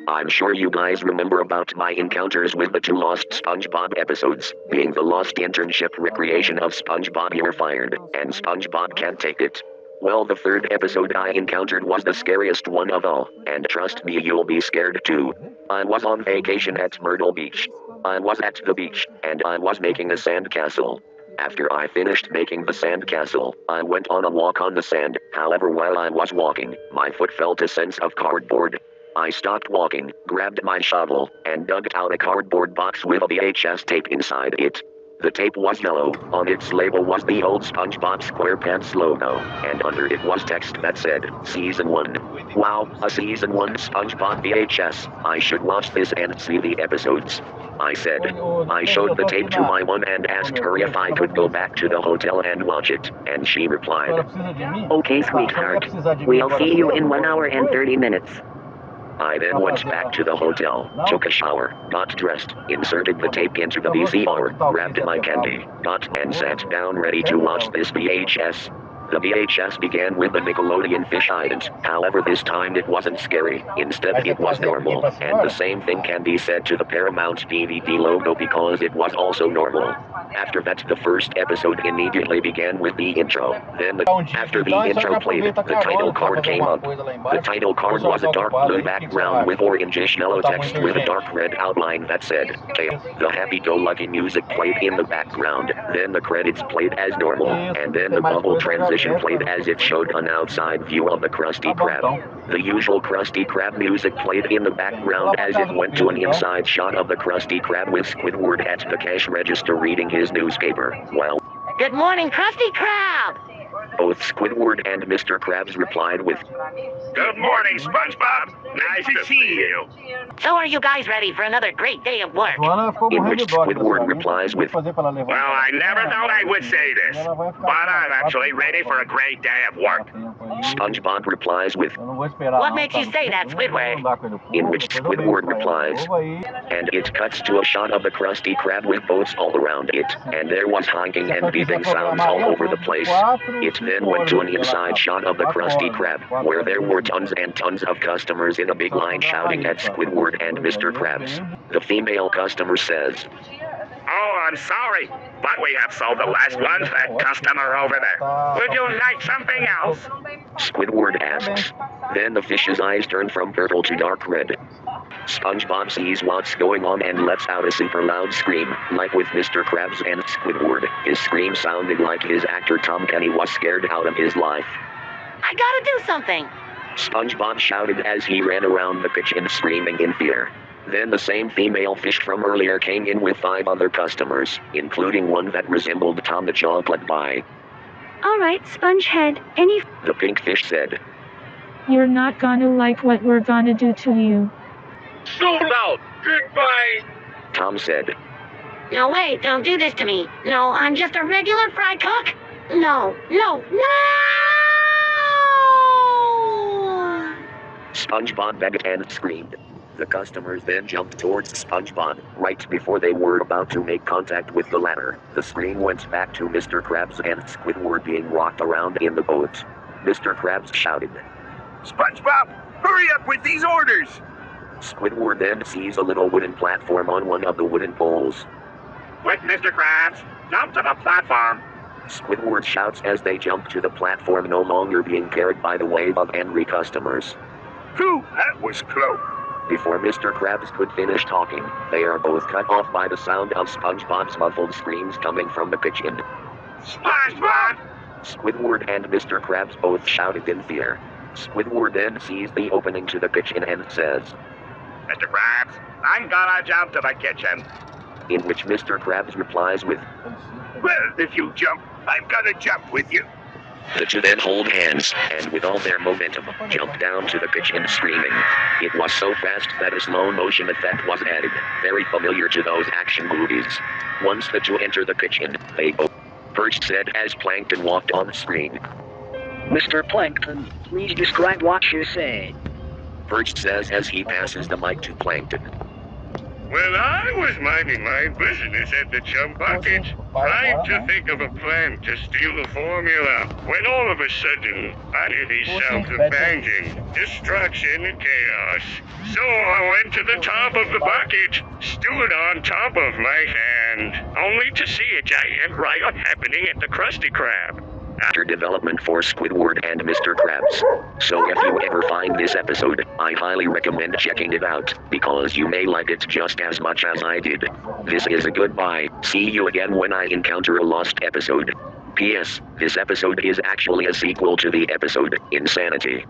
I'm sure you guys remember about my encounters with the two lost SpongeBob episodes, being the lost internship recreation of SpongeBob You're Fired, and SpongeBob Can't Take It. Well, the third episode I encountered was the scariest one of all, and trust me, you'll be scared too. I was on vacation at Myrtle Beach. I was at the beach, and I was making a sandcastle. After I finished making the sandcastle, I went on a walk on the sand. However, while I was walking, my foot felt a sense of cardboard. I stopped walking, grabbed my shovel, and dug out a cardboard box with a VHS tape inside it. The tape was yellow, on its label was the old SpongeBob SquarePants logo, and under it was text that said, Season 1. Wow, a Season 1 SpongeBob VHS, I should watch this and see the episodes. I said. I showed the tape to my mom and asked her if I could go back to the hotel and watch it, and she replied, Okay, sweetheart. We'll see you in 1 hour and 30 minutes. I then went back to the hotel, took a shower, got dressed, inserted the tape into the VCR, grabbed my candy, got and sat down ready to watch this VHS. The VHS began with the Nickelodeon fish ident, however this time it wasn't scary, instead it was normal, and the same thing can be said to the Paramount DVD logo because it was also normal. After that, the first episode immediately began with the intro. Then, after the intro played, the title card came up. The title card was a dark blue background with orangish yellow text with a dark red outline that said, K. The happy-go-lucky music played in the background, then the credits played as normal, and then the bubble transition played as it showed an outside view of the Krusty Krab. The usual Krusty Krab music played in the background as it went to an inside shot of the Krusty Krab with Squidward at the cash register reading his newspaper, while Good morning, Krusty Krab! both Squidward and Mr. Krabs replied with, Good morning, SpongeBob. Nice to see you. So are you guys ready for another great day of work? in which Squidward replies with, Well, I never thought I would say this, but I'm actually ready for a great day of work. SpongeBob replies with, What makes you say that, Squidward? in which Squidward replies, and it cuts to a shot of the Krusty Krab with boats all around it, and there was honking and beeping sounds all over the place. It then went to an inside shot of the Krusty Krab, where there were tons and tons of customers in a big line shouting at Squidward and Mr. Krabs. The female customer says, Oh, I'm sorry, but we have sold the last one to that customer over there. Would you like something else? Squidward asks. Then the fish's eyes turn from purple to dark red. SpongeBob sees what's going on and lets out a super loud scream, like with Mr. Krabs and Squidward. His scream sounded like his actor Tom Kenny was scared out of his life. I gotta do something! SpongeBob shouted as he ran around the kitchen screaming in fear. Then the same female fish from earlier came in with 5 other customers, including one that resembled Tom the Chocolate Pie. Alright, Spongehead, The pink fish said, You're not gonna like what we're gonna do to you. So loud. Goodbye. Tom said. No, wait, don't do this to me. No, I'm just a regular fry cook. No, no, no! SpongeBob begged and screamed. The customers then jumped towards SpongeBob. Right before they were about to make contact with the latter, the scream went back to Mr. Krabs and Squidward being rocked around in the boat. Mr. Krabs shouted, SpongeBob, hurry up with these orders. Squidward then sees a little wooden platform on one of the wooden poles. Quick, Mr. Krabs, jump to the platform. Squidward shouts as they jump to the platform, no longer being carried by the wave of angry customers. Phew, that was close. Before Mr. Krabs could finish talking, they are both cut off by the sound of SpongeBob's muffled screams coming from the kitchen. SpongeBob! Squidward and Mr. Krabs both shouted in fear. Squidward then sees the opening to the kitchen and says, Mr. Krabs, I'm gonna jump to the kitchen. in which Mr. Krabs replies with, Well, if you jump, I'm gonna jump with you. The two then hold hands, and with all their momentum, jump down to the kitchen screaming. It was so fast that a slow motion effect was added, very familiar to those action movies. Once the two enter the kitchen, they both Perch said as Plankton walked on the screen. Mr. Plankton, please describe what you say. Perch says as he passes the mic to Plankton. Well, I was minding my business at the chum bucket, trying to think of a plan to steal the formula, when all of a sudden, I hear these sounds of banging, destruction, and chaos. So I went to the top of the bucket, stood on top of my hand, only to see a giant riot happening at the Krusty Krab. After development for Squidward and Mr. Krabs. So if you ever find this episode, I highly recommend checking it out, because you may like it just as much as I did. This is a goodbye, see you again when I encounter a lost episode. P.S. This episode is actually a sequel to the episode, Insanity.